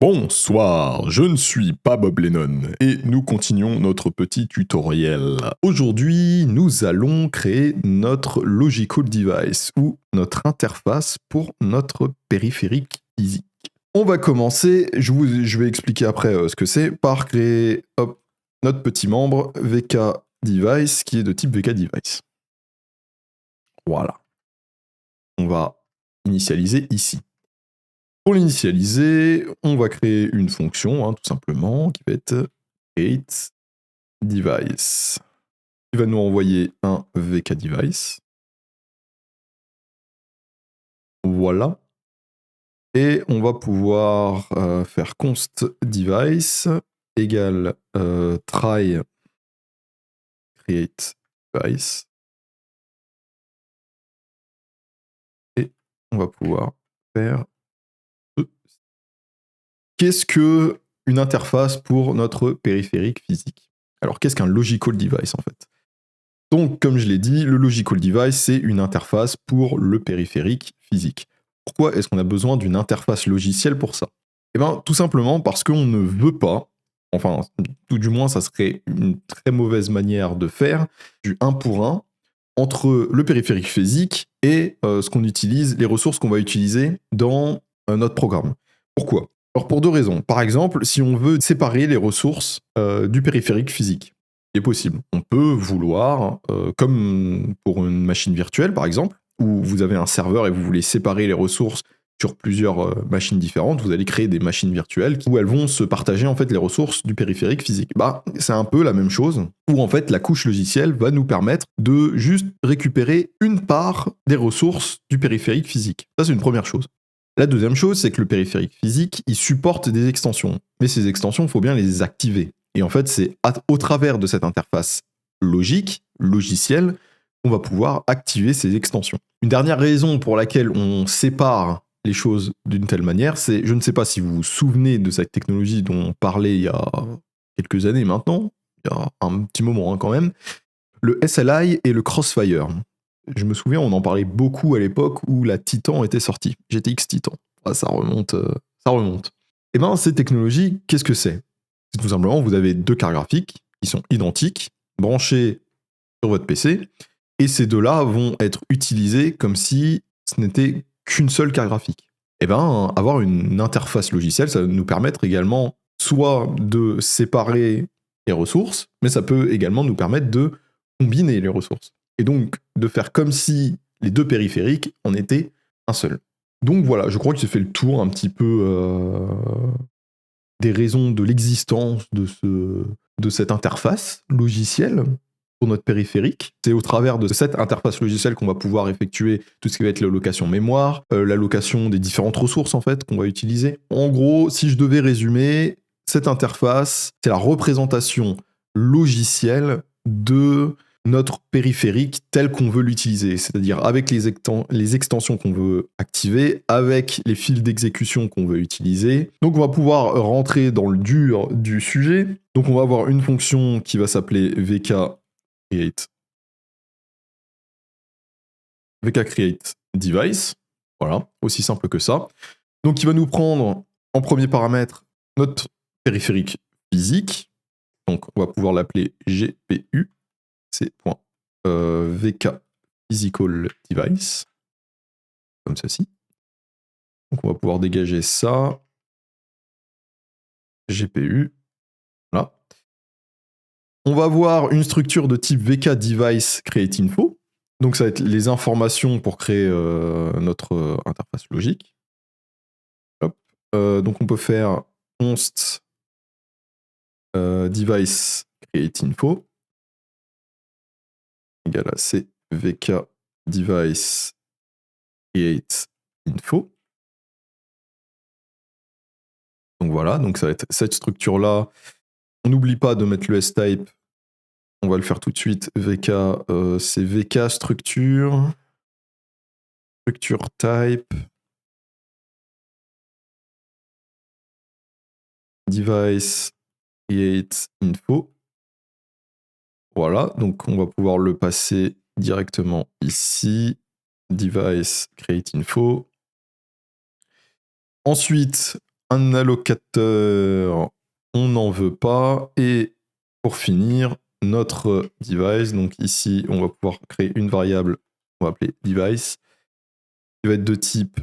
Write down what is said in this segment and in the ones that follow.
Bonsoir, je ne suis pas Bob Lennon et nous continuons notre petit tutoriel. Aujourd'hui, nous allons créer notre logical device ou notre interface pour notre périphérique physique. On va commencer, je vais expliquer après ce que c'est, par créer notre petit membre VK device qui est de type VK device. Voilà. On va initialiser ici. Pour l'initialiser, on va créer une fonction, tout simplement, qui va être create device, qui va nous envoyer un VK device. Voilà. Et on va pouvoir faire const device égale try create device. Et on va pouvoir faire qu'est-ce que une interface pour notre périphérique physique. Alors, qu'est-ce qu'un logical device en fait? Donc, comme je l'ai dit, le logical device, c'est une interface pour le périphérique physique. Pourquoi est-ce qu'on a besoin d'une interface logicielle pour ça? Eh bien, tout simplement parce qu'on ne veut pas, enfin, tout du moins, ça serait une très mauvaise manière de faire, du 1 pour 1 entre le périphérique physique et ce qu'on utilise, les ressources qu'on va utiliser dans notre programme. Pourquoi? Alors, pour deux raisons. Par exemple, si on veut séparer les ressources du périphérique physique, c'est possible. On peut vouloir, comme pour une machine virtuelle par exemple, où vous avez un serveur et vous voulez séparer les ressources sur plusieurs machines différentes, vous allez créer des machines virtuelles où elles vont se partager en fait les ressources du périphérique physique. Bah, c'est un peu la même chose, où en fait la couche logicielle va nous permettre de juste récupérer une part des ressources du périphérique physique. Ça, c'est une première chose. La deuxième chose, c'est que le périphérique physique, il supporte des extensions. Mais ces extensions, il faut bien les activer. Et en fait, c'est au travers de cette interface logique, logicielle, qu'on va pouvoir activer ces extensions. Une dernière raison pour laquelle on sépare les choses d'une telle manière, c'est, je ne sais pas si vous vous souvenez de cette technologie dont on parlait il y a quelques années maintenant, il y a un petit moment quand même, le SLI et le Crossfire. Je me souviens, on en parlait beaucoup à l'époque où la Titan était sortie, GTX Titan. Ah, ça remonte, ça remonte. Et bien, ces technologies, qu'est-ce que c'est? C'est tout simplement, vous avez deux cartes graphiques qui sont identiques, branchées sur votre PC, et ces deux-là vont être utilisés comme si ce n'était qu'une seule carte graphique. Et bien, avoir une interface logicielle, ça va nous permettre également soit de séparer les ressources, mais ça peut également nous permettre de combiner les ressources. Et donc, de faire comme si les deux périphériques en étaient un seul. Donc voilà, je crois que j'ai fait le tour un petit peu des raisons de l'existence de cette interface logicielle pour notre périphérique. C'est au travers de cette interface logicielle qu'on va pouvoir effectuer tout ce qui va être l'allocation mémoire, l'allocation des différentes ressources en fait qu'on va utiliser. En gros, si je devais résumer, cette interface, c'est la représentation logicielle de notre périphérique tel qu'on veut l'utiliser, c'est-à-dire avec les extensions qu'on veut activer, avec les fils d'exécution qu'on veut utiliser. Donc on va pouvoir rentrer dans le dur du sujet. Donc on va avoir une fonction qui va s'appeler vk create device. Voilà, aussi simple que ça. Donc il va nous prendre en premier paramètre notre périphérique physique. Donc on va pouvoir l'appeler GPU. C'est .vk physical device, comme ceci. Donc on va pouvoir dégager ça, GPU, voilà. On va avoir une structure de type vk device create info. Donc ça va être les informations pour créer notre interface logique. Hop. Donc on peut faire const device create info égale à vk device create info. Donc voilà, donc ça va être cette structure-là. On n'oublie pas de mettre le S-type. On va le faire tout de suite. VK, c'est VK structure. Structure type. Device create info. Voilà, donc on va pouvoir le passer directement ici. Device create info. Ensuite, Un allocateur, on n'en veut pas. Et pour finir, notre device. Donc ici, on va pouvoir créer une variable qu'on va appeler device, qui va être de type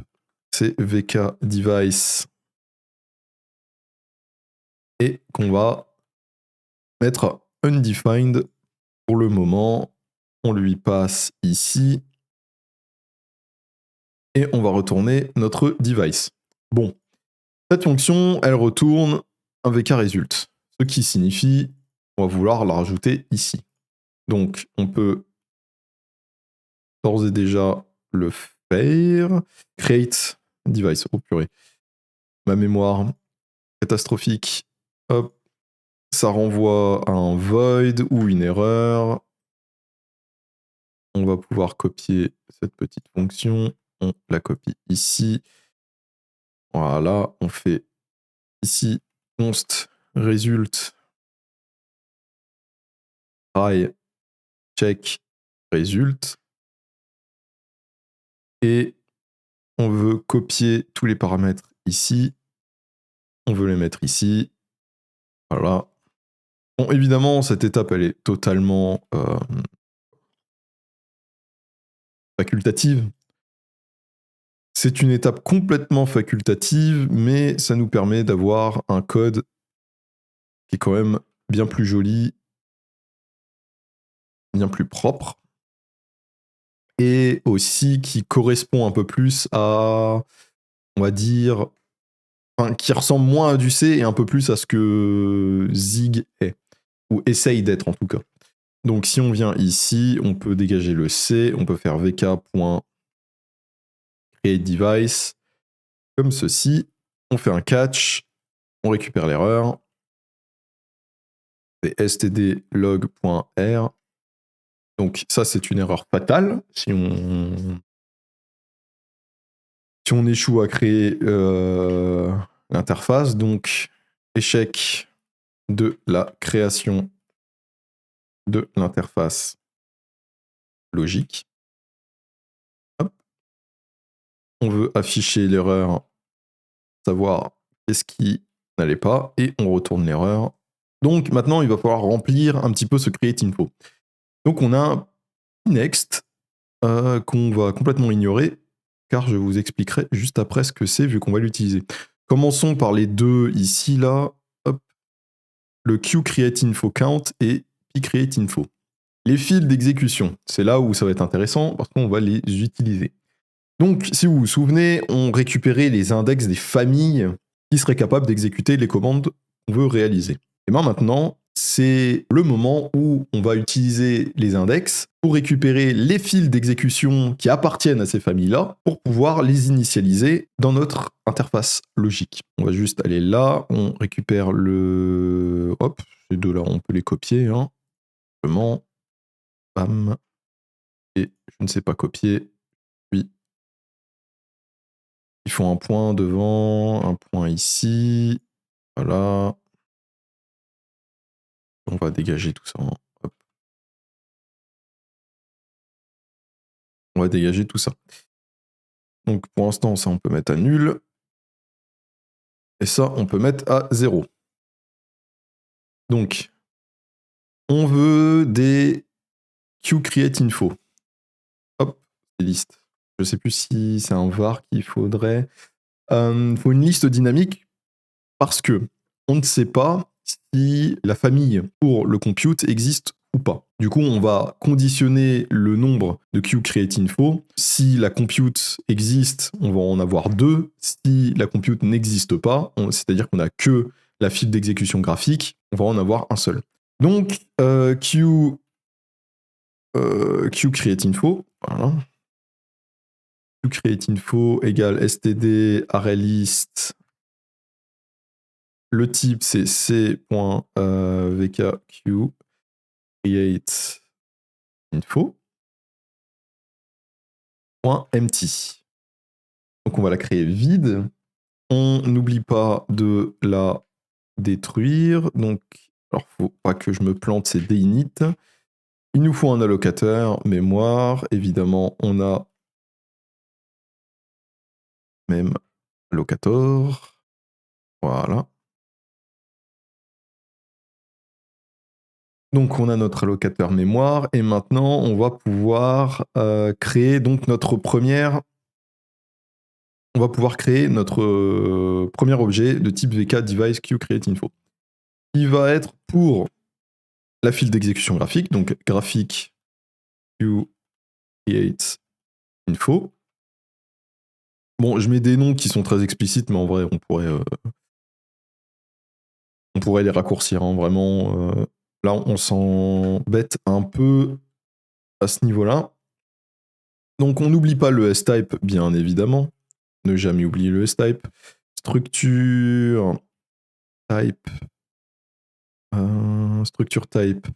cvk device et qu'on va mettre undefined pour le moment. On lui passe ici et on va retourner notre device. Bon, cette fonction, elle retourne un vk_result, ce qui signifie qu'on va vouloir la rajouter ici. Donc, on peut d'ores et déjà le faire. Create device, oh purée. Ma mémoire catastrophique. Hop, ça renvoie à un void ou une erreur. On va pouvoir copier cette petite fonction. On la copie ici. Voilà, on fait ici const result try check result. Et on veut copier tous les paramètres ici. On veut les mettre ici. Voilà. Bon, évidemment, cette étape, elle est totalement facultative. C'est une étape complètement facultative, mais ça nous permet d'avoir un code qui est quand même bien plus joli, bien plus propre, et aussi qui correspond un peu plus à, on va dire, enfin, qui ressemble moins à du C et un peu plus à ce que Zig est, ou essaye d'être en tout cas. Donc si on vient ici, on peut dégager le C, on peut faire vk.createDevice, comme ceci, on fait un catch, on récupère l'erreur, c'est stdlog.r. Donc ça, c'est une erreur fatale si on échoue à créer l'interface. Donc échec de la création de l'interface logique. Hop. On veut afficher l'erreur, savoir qu'est-ce qui n'allait pas, et on retourne l'erreur. Donc maintenant, il va falloir remplir un petit peu ce create info. Donc on a un next qu'on va complètement ignorer, car je vous expliquerai juste après ce que c'est, vu qu'on va l'utiliser. Commençons par les deux ici, là. Hop. Le queue_create_info_count et p_create_info. Les fils d'exécution, c'est là où ça va être intéressant, parce qu'on va les utiliser. Donc, si vous vous souvenez, on récupérait les index des familles qui seraient capables d'exécuter les commandes qu'on veut réaliser. Et bien maintenant, c'est le moment où on va utiliser les index pour récupérer les fils d'exécution qui appartiennent à ces familles-là pour pouvoir les initialiser dans notre interface logique. On va juste aller là, on récupère le... Hop, ces deux-là, on peut les copier. Hein. Simplement, bam, et je ne sais pas copier, oui. Ils font un point devant, un point ici, voilà. On va dégager tout ça. Hop. On va dégager tout ça. Donc pour l'instant, ça on peut mettre à nul. Et ça, on peut mettre à 0. Donc, on veut des queue_create_info. Hop, des listes. Je ne sais plus si c'est un var qu'il faudrait. Il faut une liste dynamique parce que on ne sait pas si la famille pour le compute existe ou pas. Du coup, on va conditionner le nombre de queue_create_info. Si la compute existe, on va en avoir 2. Si la compute n'existe pas, c'est-à-dire qu'on n'a que la file d'exécution graphique, on va en avoir un seul. Donc, queue_create_info, voilà. Queue_create_info égale std arraylist. Le type, c'est c.vk_queue_create_info.empty. Donc on va la créer vide. On n'oublie pas de la détruire. Donc, alors faut pas que je me plante, c'est d'init. Il nous faut un allocateur mémoire. Évidemment, on a même allocator. Voilà. Donc on a notre allocateur mémoire et maintenant on va pouvoir créer donc notre première. On va pouvoir créer notre premier objet de type VK device QCreateInfo. Il va être pour la file d'exécution graphique, donc graphique QCreateInfo. Bon, je mets des noms qui sont très explicites, mais en vrai, on pourrait les raccourcir, hein, vraiment. Là, on s'embête un peu à ce niveau-là. Donc, on n'oublie pas le S-type, bien évidemment. Ne jamais oublier le S-type. Structure type. Structure type.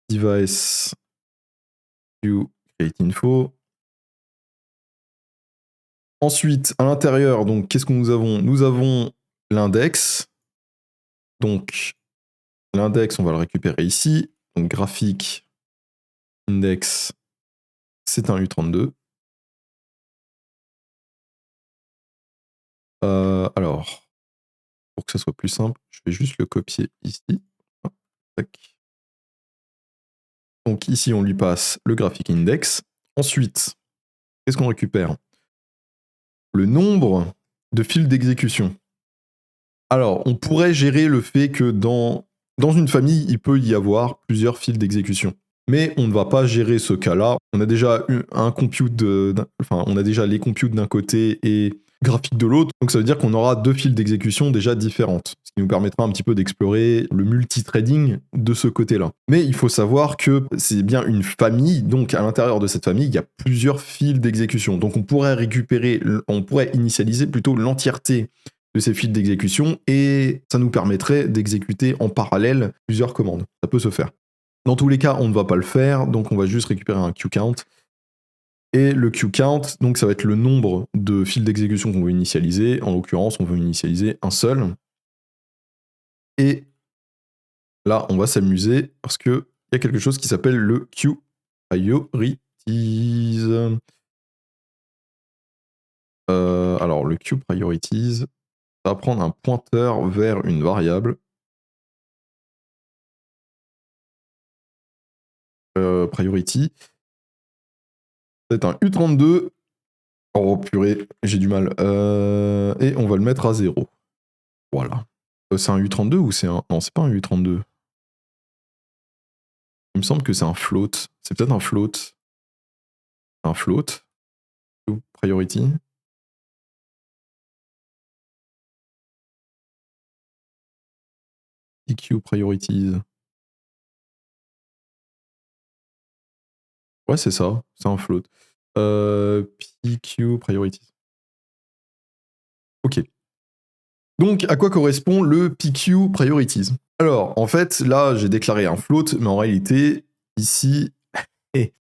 Device. QCreateInfo. Ensuite, à l'intérieur, donc, qu'est-ce que nous avons? Nous avons l'index. Donc, l'index, on va le récupérer ici. Donc, graphique index, c'est un U32. Alors, pour que ça soit plus simple, je vais juste le copier ici. Tac. Donc ici, on lui passe le graphique index. Ensuite, qu'est-ce qu'on récupère? Le nombre de fils d'exécution. Alors, on pourrait gérer le fait que dans une famille, il peut y avoir plusieurs fils d'exécution. Mais on ne va pas gérer ce cas-là. On a déjà on a déjà les computes d'un côté et graphique de l'autre. Donc ça veut dire qu'on aura deux files d'exécution déjà différentes, ce qui nous permettra un petit peu d'explorer le multithreading de ce côté-là. Mais il faut savoir que c'est bien une famille, donc à l'intérieur de cette famille, il y a plusieurs fils d'exécution. Donc on pourrait initialiser plutôt l'entièreté de ces fils d'exécution et ça nous permettrait d'exécuter en parallèle plusieurs commandes. Ça peut se faire. Dans tous les cas, on ne va pas le faire, donc on va juste récupérer un QCount. Et le QCount, donc ça va être le nombre de fils d'exécution qu'on veut initialiser. En l'occurrence, on veut initialiser un seul. Et là, on va s'amuser parce qu'il y a quelque chose qui s'appelle le QPriorities. Alors, le QPriorities, ça va prendre un pointeur vers une variable. Priority. C'est un U32. Oh purée, j'ai du mal. Et on va le mettre à 0. Voilà. C'est un U32 ou c'est un... Non, c'est pas un U32. Il me semble que c'est un float. C'est peut-être un float. Un float. Priority. PQ priorities. Ouais, c'est ça. C'est un float. PQ priorities. Ok. Donc, à quoi correspond le PQ priorities? Alors, en fait, là, j'ai déclaré un float, mais en réalité, ici,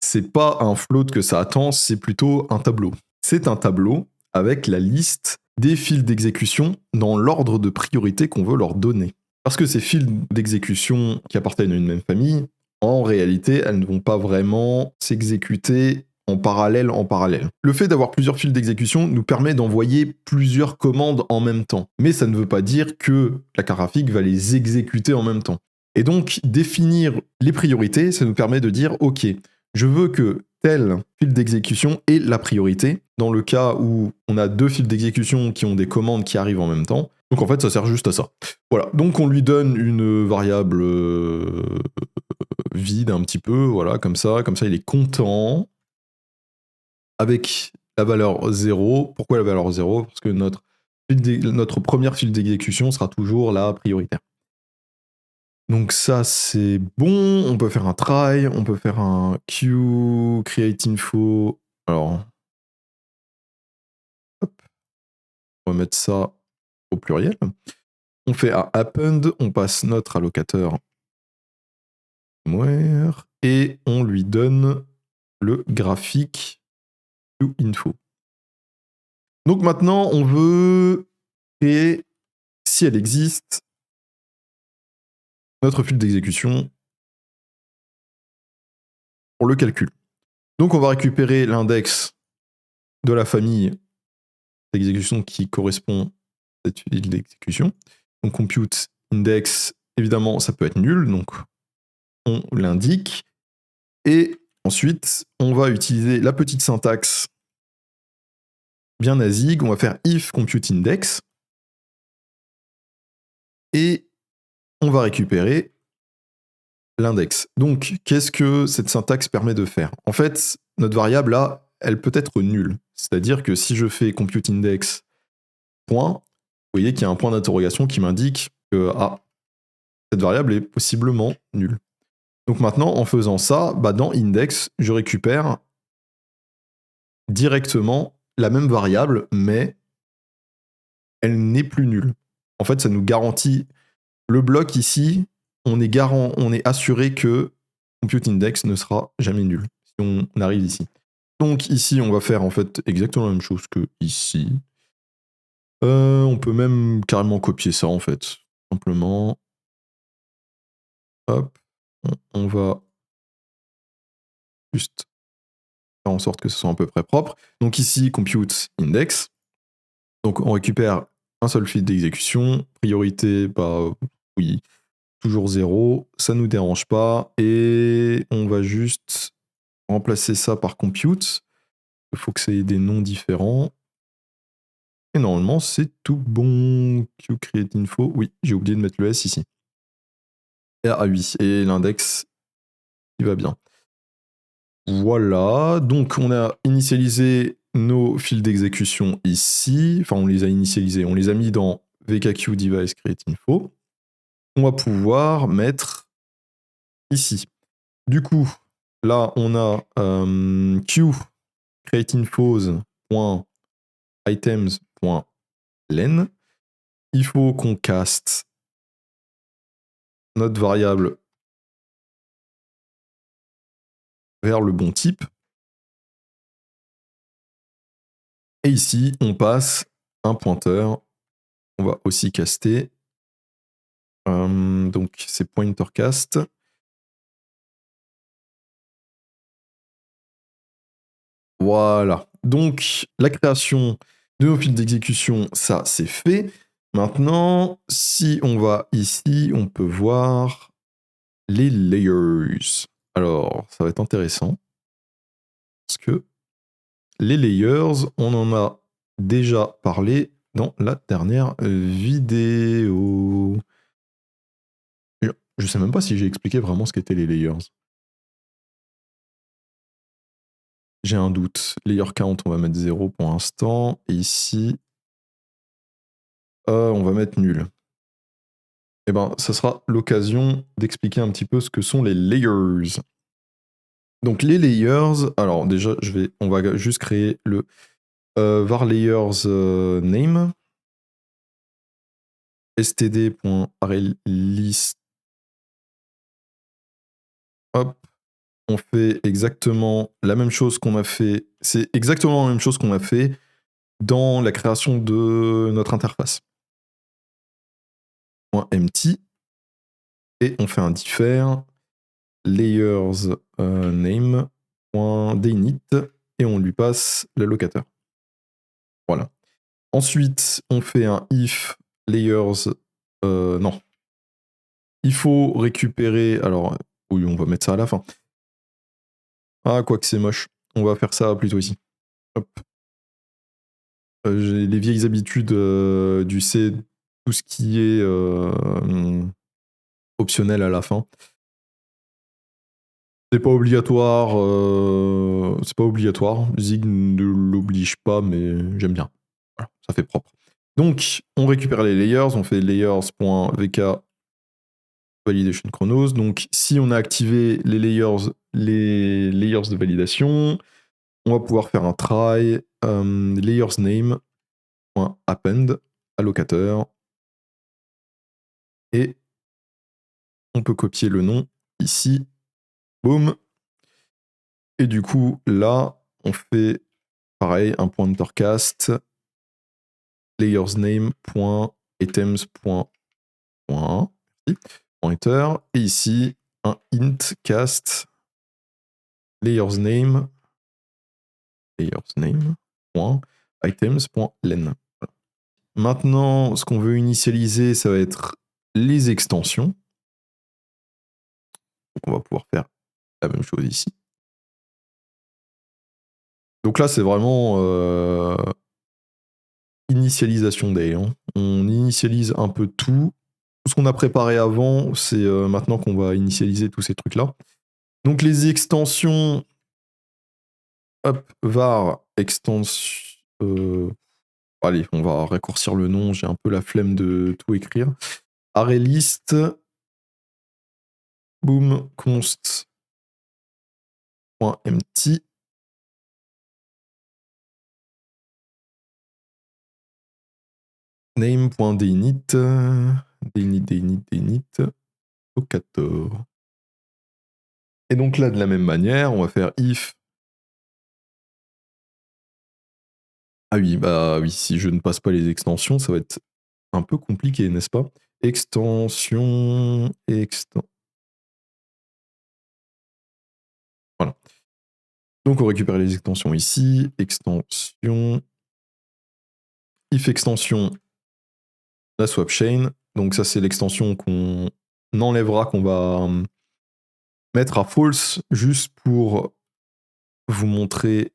c'est pas un float que ça attend, c'est plutôt un tableau. C'est un tableau avec la liste des fils d'exécution dans l'ordre de priorité qu'on veut leur donner. Parce que ces fils d'exécution qui appartiennent à une même famille, en réalité, elles ne vont pas vraiment s'exécuter en parallèle. Le fait d'avoir plusieurs fils d'exécution nous permet d'envoyer plusieurs commandes en même temps. Mais ça ne veut pas dire que la carte graphique va les exécuter en même temps. Et donc, définir les priorités, ça nous permet de dire, ok, je veux que tel fil d'exécution ait la priorité, dans le cas où on a deux fils d'exécution qui ont des commandes qui arrivent en même temps. Donc en fait, ça sert juste à ça. Voilà, donc on lui donne une variable vide un petit peu, voilà, comme ça il est content, avec la valeur 0. Pourquoi la valeur 0? Parce que notre première file d'exécution sera toujours la prioritaire. Donc ça, c'est bon. On peut faire un try, on peut faire un queue, create info. Alors, hop, on va mettre ça au pluriel. On fait un append, on passe notre allocateur where et on lui donne le graphique info. Donc maintenant, on veut créer, si elle existe, notre file d'exécution pour le calcul. Donc on va récupérer l'index de la famille d'exécution qui correspond à cette file d'exécution. Donc compute index, évidemment, ça peut être nul, donc on l'indique. Et ensuite, on va utiliser la petite syntaxe bien nazigue, on va faire if compute index, et on va récupérer l'index. Donc, qu'est-ce que cette syntaxe permet de faire? En fait, notre variable là, elle peut être nulle. C'est-à-dire que si je fais compute index point, vous voyez qu'il y a un point d'interrogation qui m'indique que cette variable est possiblement nulle. Donc maintenant, en faisant ça, dans index, je récupère directement la même variable, mais elle n'est plus nulle. En fait, ça nous garantit le bloc ici, on est assuré que compute index ne sera jamais nul si on arrive ici. Donc ici, on va faire en fait exactement la même chose que ici. On peut même carrément copier ça en fait. Simplement, hop, on va juste faire en sorte que ce soit à peu près propre. Donc ici, compute index. Donc on récupère un seul fil d'exécution. Priorité, oui, toujours 0. Ça ne nous dérange pas. Et on va juste remplacer ça par compute. Il faut que ça ait des noms différents. Et normalement, c'est tout bon. QCreateInfo. Oui, j'ai oublié de mettre le S ici. Ah oui, et l'index, il va bien. Voilà, donc on a initialisé nos fils d'exécution ici. Enfin, on les a initialisés, on les a mis dans VKQ device createInfo. On va pouvoir mettre ici. Du coup, là, on a Q createInfos.items.len. Il faut qu'on caste notre variable vers le bon type. Et ici, on passe un pointeur. On va aussi caster. Donc, c'est pointer cast. Voilà. Donc, la création de nos fils d'exécution, ça, c'est fait. Maintenant, si on va ici, on peut voir les layers. Alors, ça va être intéressant. Parce que les layers, on en a déjà parlé dans la dernière vidéo. Je sais même pas si j'ai expliqué vraiment ce qu'étaient les layers. J'ai un doute. Layer count, on va mettre 0 pour l'instant. Et ici, on va mettre nul. Eh ben, ça sera l'occasion d'expliquer un petit peu ce que sont les layers. Donc les layers, alors déjà, on va juste créer le var layers name std.arraylist. Hop, on fait exactement la même chose qu'on a fait. C'est exactement la même chose qu'on a fait dans la création de notre interface. .empty, et on fait un differ layers name.deinit, et on lui passe l'allocateur. Voilà. Ensuite, on fait un if layers. Non. Il faut récupérer. Alors, oui, on va mettre ça à la fin. Ah, quoi que c'est moche. On va faire ça plutôt ici. Hop. J'ai les vieilles habitudes du C, tout ce qui est optionnel à la fin. C'est pas obligatoire. C'est pas obligatoire. Zig ne l'oblige pas, mais j'aime bien. Voilà, ça fait propre. Donc, on récupère les layers. On fait layers.vk validation chronos. Donc, si on a activé les layers de validation, on va pouvoir faire un try layers name.append allocateur, et on peut copier le nom ici. Boom. Et du coup, là, on fait pareil, un pointer cast layers name.items. Pointer, et ici un int cast layers name.items.len. Maintenant, ce qu'on veut initialiser, ça va être les extensions. On va pouvoir faire la même chose ici. Donc là, c'est vraiment initialisation day. Hein. On initialise un peu tout. Tout ce qu'on a préparé avant, c'est maintenant qu'on va initialiser tous ces trucs-là. Donc les extensions, hop, var extension. Allez, on va raccourcir le nom, j'ai un peu la flemme de tout écrire. ArrayList, boom, const.empty. Name.deinit, deinit, locator. Et donc là, de la même manière, on va faire if. Ah oui, bah oui, si je ne passe pas les extensions, ça va être un peu compliqué, n'est-ce pas? Extension, voilà. Donc on récupère les extensions ici, extension, if extension, la swap chain. Donc ça c'est l'extension qu'on enlèvera, qu'on va mettre à false juste pour vous montrer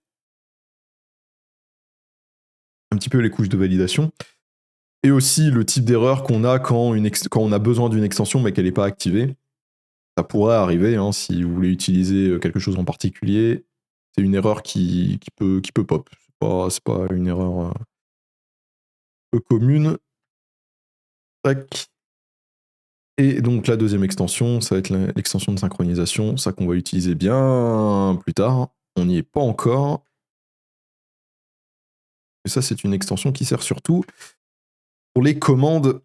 un petit peu les couches de validation. Et aussi le type d'erreur qu'on a quand on a besoin d'une extension mais qu'elle n'est pas activée. Ça pourrait arriver, hein, si vous voulez utiliser quelque chose en particulier. C'est une erreur qui peut pop. C'est pas une erreur peu commune. Tac. Et donc la deuxième extension, ça va être l'extension de synchronisation, ça qu'on va utiliser bien plus tard. On n'y est pas encore. Et ça, c'est une extension qui sert surtout pour les commandes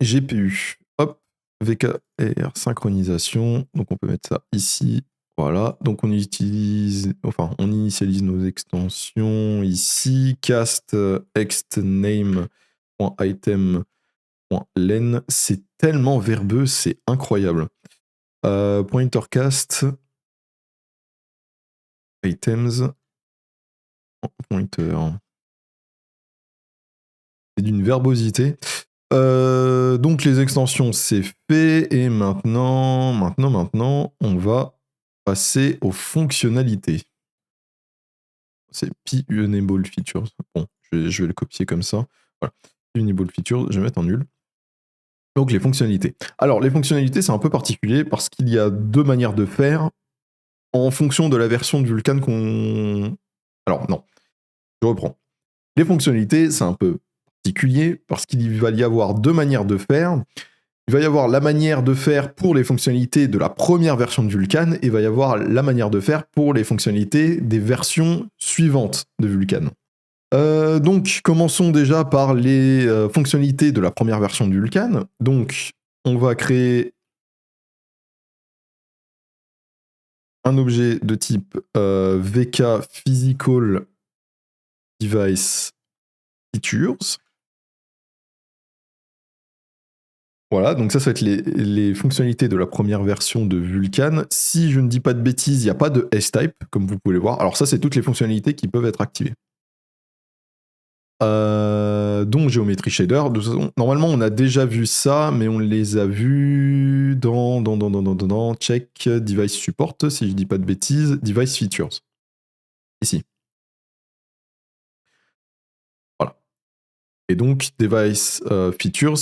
GPU. Hop, VKR synchronisation. Donc on peut mettre ça ici. Voilà. Donc on initialise nos extensions ici. Cast extName.item.len. C'est tellement verbeux, c'est incroyable. Pointercast items pointer. C'est d'une verbosité. Donc les extensions, c'est fait. Et maintenant, on va passer aux fonctionnalités. C'est P-Enable Features. Bon, je vais le copier comme ça. Voilà. P-Enable Features, je vais mettre en nul. Donc les fonctionnalités. Alors les fonctionnalités, c'est un peu particulier parce qu'il y a deux manières de faire en fonction de la version de Vulkan qu'on... Alors non, je reprends. Les fonctionnalités, c'est un peu particulier parce qu'il va y avoir deux manières de faire. Il va y avoir la manière de faire pour les fonctionnalités de la première version de Vulkan et il va y avoir la manière de faire pour les fonctionnalités des versions suivantes de Vulkan. Donc, commençons déjà par les fonctionnalités de la première version de Vulkan. Donc, on va créer un objet de type VK Physical Device Features. Voilà, donc ça va être les fonctionnalités de la première version de Vulkan. Si je ne dis pas de bêtises, il n'y a pas de S-Type, comme vous pouvez le voir. Alors ça, c'est toutes les fonctionnalités qui peuvent être activées. Donc Geometry Shader, de toute façon, normalement on a déjà vu ça, mais on les a vus dans Check Device Support, si je dis pas de bêtises, Device Features. Ici. Voilà. Et donc Device Features,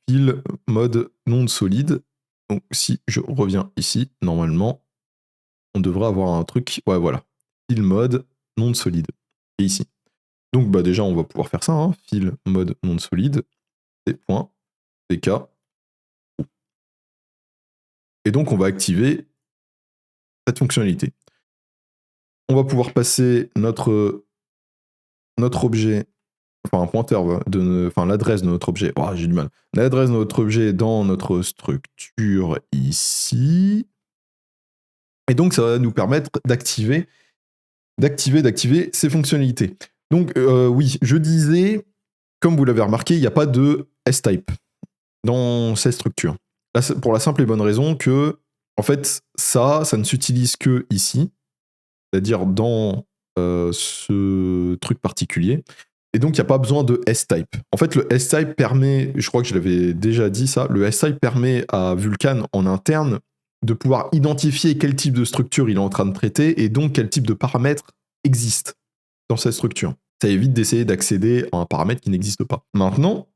Fill Mode Non Solide. Donc si je reviens ici, normalement, on devrait avoir un truc, ouais voilà, Fill Mode Non Solide. Et ici. Donc bah déjà on va pouvoir faire ça, hein. Fill Mode Non Solide, point VK. Et donc on va activer cette fonctionnalité. On va pouvoir passer notre objet, enfin un pointeur, l'adresse de notre objet, oh, j'ai du mal, l'adresse de notre objet dans notre structure ici. Et donc ça va nous permettre d'activer ces fonctionnalités. Donc oui, je disais, comme vous l'avez remarqué, il n'y a pas de S-Type dans ces structures. Là, pour la simple et bonne raison que, en fait, ça ne s'utilise que ici, c'est-à-dire dans ce truc particulier. Et donc, il n'y a pas besoin de S-type. En fait, le S-type permet, je crois que je l'avais déjà dit ça, le S-type permet à Vulkan en interne de pouvoir identifier quel type de structure il est en train de traiter et donc quel type de paramètres existe dans cette structure. Ça évite d'essayer d'accéder à un paramètre qui n'existe pas. Maintenant,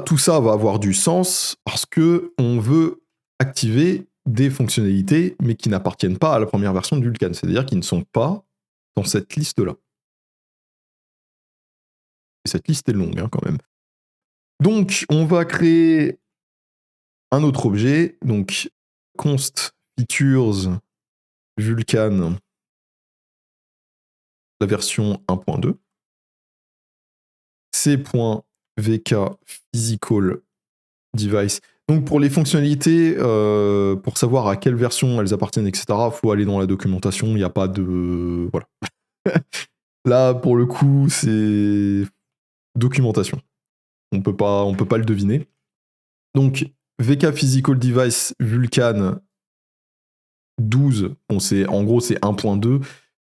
tout ça va avoir du sens parce qu'on veut activer des fonctionnalités mais qui n'appartiennent pas à la première version de Vulkan, c'est-à-dire qui ne sont pas dans cette liste-là. Et cette liste est longue quand même. Donc, on va créer un autre objet, donc const features Vulkan, la version 1.2, c.vk physical device. Donc pour les fonctionnalités, pour savoir à quelle version elles appartiennent, etc., il faut aller dans la documentation, il n'y a pas de... Voilà. Là, pour le coup, c'est documentation. On peut pas le deviner. Donc, VK Physical Device Vulkan 12, en gros c'est 1.2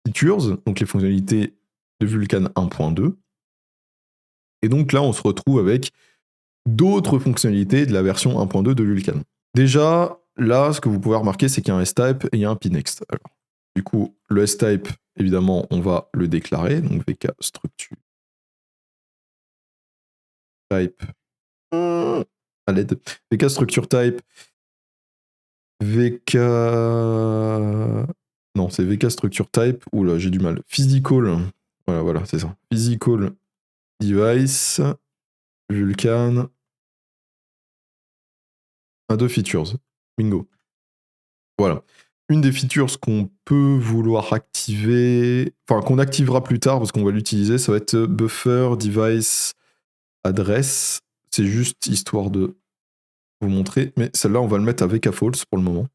features, donc les fonctionnalités de Vulkan 1.2. Et donc là, on se retrouve avec d'autres fonctionnalités de la version 1.2 de Vulkan. Déjà, là, ce que vous pouvez remarquer, c'est qu'il y a un S-type et il y a un pnext. Alors, du coup, le S-type, évidemment, on va le déclarer, donc VK structure type à l'aide. VK structure type VK... Non, c'est VK structure type. Oula, j'ai du mal. Physical. Voilà, c'est ça. Physical device Vulkan 1.2 features. Bingo. Voilà. Une des features qu'on peut vouloir activer, enfin qu'on activera plus tard parce qu'on va l'utiliser, ça va être buffer device address. C'est juste histoire de vous montrer, mais celle-là on va le mettre avec VK false pour le moment.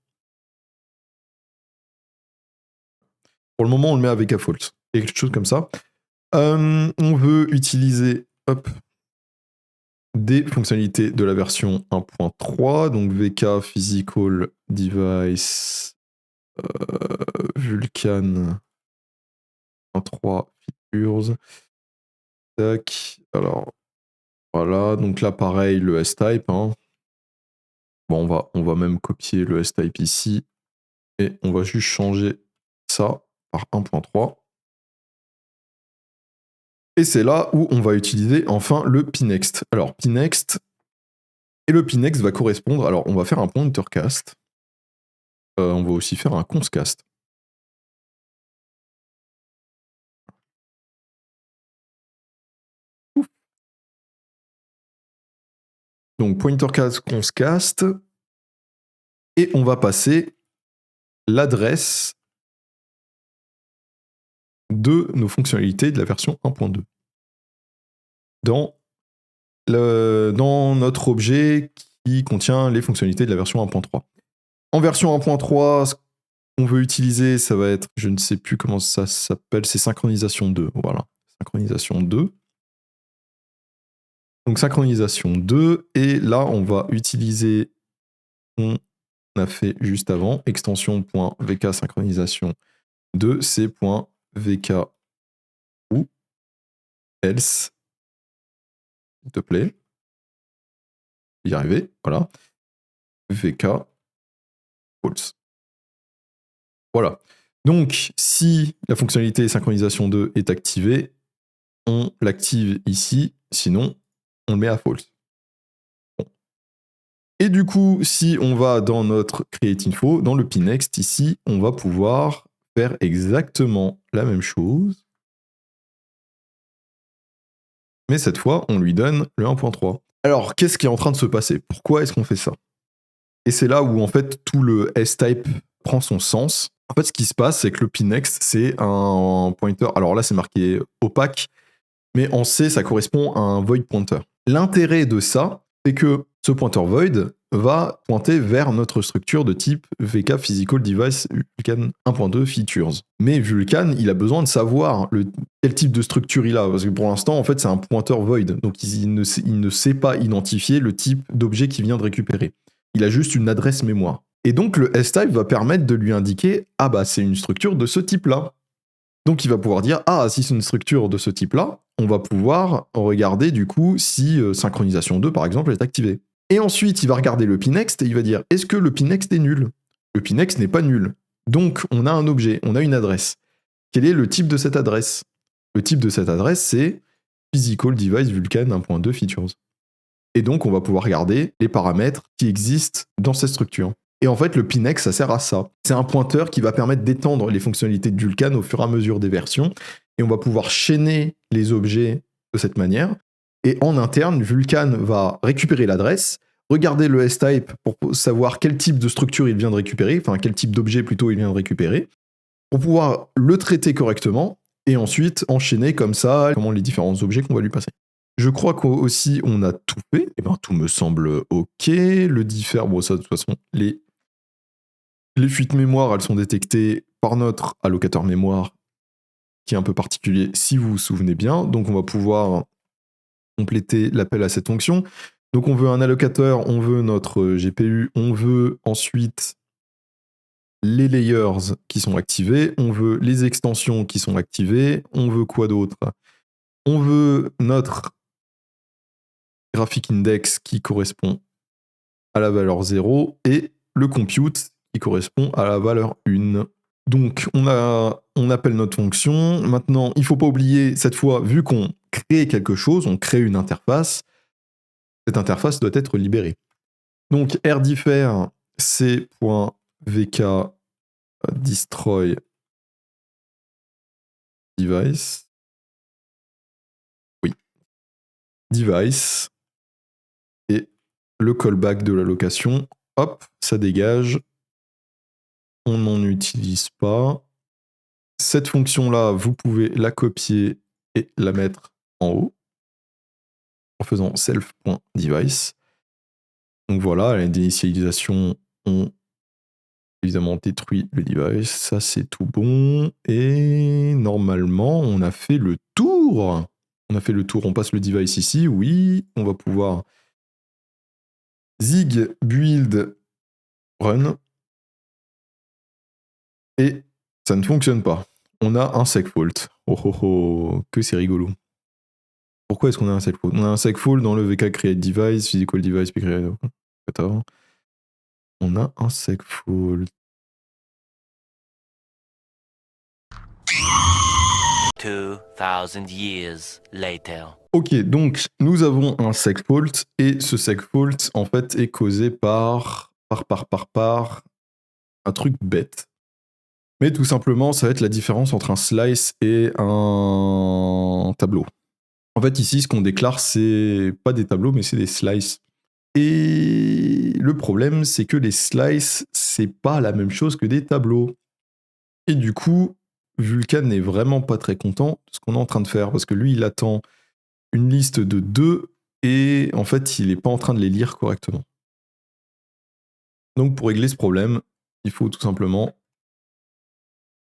Pour le moment on le met avec VK false. Et quelque chose comme ça. On veut utiliser des fonctionnalités de la version 1.3, donc VK physical device Vulkan 1.3 features. Tac. Alors, voilà. Donc là, pareil, le S-type. Hein. Bon, on va même copier le S-type ici. Et on va juste changer ça par 1.3. Et c'est là où on va utiliser enfin le pnext. Alors, pnext. Et le pnext va correspondre. Alors, on va faire un pointer cast. On va aussi faire un conscast. Donc pointer cast, conscast. Et on va passer l'adresse de nos fonctionnalités de la version 1.2 dans notre objet qui contient les fonctionnalités de la version 1.3. En version 1.3, ce qu'on veut utiliser, ça va être, je ne sais plus comment ça s'appelle, c'est synchronisation 2. Voilà, synchronisation 2. Donc synchronisation 2, et là on va utiliser ce qu'on a fait juste avant, extension.vk synchronisation 2, c.vk ou else, s'il te plaît. Y arriver, voilà. VK false. Voilà. Donc, si la fonctionnalité synchronisation 2 est activée, on l'active ici, sinon, on le met à false. Bon. Et du coup, si on va dans notre create info, dans le pnext, ici, on va pouvoir faire exactement la même chose. Mais cette fois, on lui donne le 1.3. Alors, qu'est-ce qui est en train de se passer? Pourquoi est-ce qu'on fait ça? Et c'est là où, en fait, tout le S-type prend son sens. En fait, ce qui se passe, c'est que le pnext, c'est un pointer. Alors là, c'est marqué opaque, mais en C, ça correspond à un void pointer. L'intérêt de ça, c'est que ce pointer void va pointer vers notre structure de type VK Physical Device Vulkan 1.2 Features. Mais Vulkan, il a besoin de savoir quel type de structure il a, parce que pour l'instant, en fait, c'est un pointer void, donc il ne sait pas identifier le type d'objet qu'il vient de récupérer. Il a juste une adresse mémoire. Et donc le S-type va permettre de lui indiquer « Ah bah c'est une structure de ce type-là ». Donc il va pouvoir dire, ah, si c'est une structure de ce type-là, on va pouvoir regarder du coup si synchronisation 2 par exemple est activée. Et ensuite il va regarder le pnext et il va dire, est-ce que le pnext est nul? Le pnext n'est pas nul. Donc on a un objet, on a une adresse. Quel est le type de cette adresse? Le type de cette adresse c'est Physical Device Vulkan 1.2 Features. Et donc on va pouvoir regarder les paramètres qui existent dans cette structure. Et en fait, le pnext, ça sert à ça. C'est un pointeur qui va permettre d'étendre les fonctionnalités de Vulkan au fur et à mesure des versions. Et on va pouvoir chaîner les objets de cette manière. Et en interne, Vulkan va récupérer l'adresse, regarder le S-type pour savoir quel type de structure il vient de récupérer, enfin quel type d'objet plutôt il vient de récupérer, pour pouvoir le traiter correctement et ensuite enchaîner comme ça comment les différents objets qu'on va lui passer. Je crois qu'aussi on a tout fait. Et ben tout me semble ok. Le differ, bon ça de toute façon, les fuites mémoire, elles sont détectées par notre allocateur mémoire, qui est un peu particulier si vous vous souvenez bien. Donc on va pouvoir compléter l'appel à cette fonction. Donc on veut un allocateur, on veut notre GPU, on veut ensuite les layers qui sont activés, on veut les extensions qui sont activées, on veut quoi d'autre? On veut notre graphic index qui correspond à la valeur 0 et le compute qui correspond à la valeur 1. Donc on appelle notre fonction. Maintenant, il ne faut pas oublier, cette fois, vu qu'on crée quelque chose, on crée une interface, cette interface doit être libérée. Donc rdiffer c.vk destroy device. Oui. Device. Et le callback de l'allocation, hop, ça dégage. On n'en utilise pas. Cette fonction-là, vous pouvez la copier et la mettre en haut en faisant self.device. Donc voilà, les déinitialisations ont évidemment détruit le device. Ça, c'est tout bon. Et normalement, on a fait le tour. On a fait le tour. On passe le device ici. Oui, on va pouvoir zig build run. Et ça ne fonctionne pas. On a un segfault. Oh oh oh, que c'est rigolo. Pourquoi est-ce qu'on a un segfault? On a un segfault dans le VK create device, physical device, puis create. On a un segfault. 2000 years later. Ok, donc nous avons un segfault et ce segfault en fait est causé par un truc bête. Mais tout simplement, ça va être la différence entre un slice et un tableau. En fait, ici, ce qu'on déclare, c'est pas des tableaux, mais c'est des slices. Et le problème, c'est que les slices, c'est pas la même chose que des tableaux. Et du coup, Vulkan n'est vraiment pas très content de ce qu'on est en train de faire, parce que lui, il attend une liste de 2, et en fait, il n'est pas en train de les lire correctement. Donc, pour régler ce problème, il faut tout simplement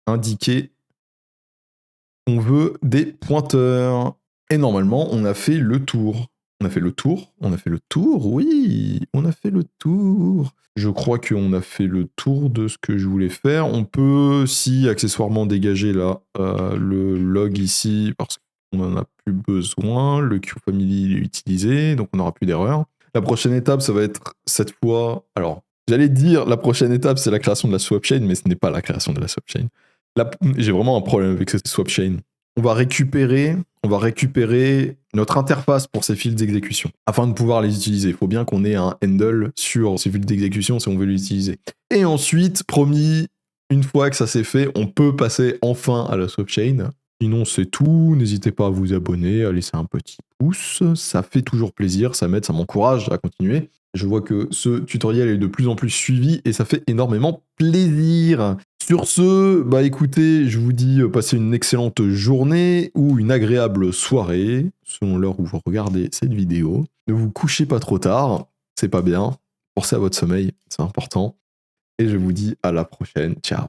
indiquer qu'on veut des pointeurs. Et normalement, on a fait le tour. On a fait le tour. Oui, on a fait le tour. Je crois qu'on a fait le tour de ce que je voulais faire. On peut, si accessoirement, dégager là le log ici, parce qu'on n'en a plus besoin. Le QFamily est utilisé, donc on n'aura plus d'erreur. La prochaine étape, ça va être cette fois... Alors, j'allais dire, la prochaine étape, c'est la création de la swapchain, mais ce n'est pas la création de la swapchain. J'ai vraiment un problème avec cette swapchain. On va récupérer notre interface pour ces fils d'exécution afin de pouvoir les utiliser. Il faut bien qu'on ait un handle sur ces fils d'exécution si on veut les utiliser. Et ensuite, promis, une fois que ça s'est fait, on peut passer enfin à la swapchain. Sinon, c'est tout. N'hésitez pas à vous abonner, à laisser un petit pouce. Ça fait toujours plaisir, ça m'aide, ça m'encourage à continuer. Je vois que ce tutoriel est de plus en plus suivi et ça fait énormément plaisir. Sur ce, bah écoutez, je vous dis passez une excellente journée ou une agréable soirée, selon l'heure où vous regardez cette vidéo. Ne vous couchez pas trop tard, c'est pas bien. Pensez à votre sommeil, c'est important. Et je vous dis à la prochaine. Ciao.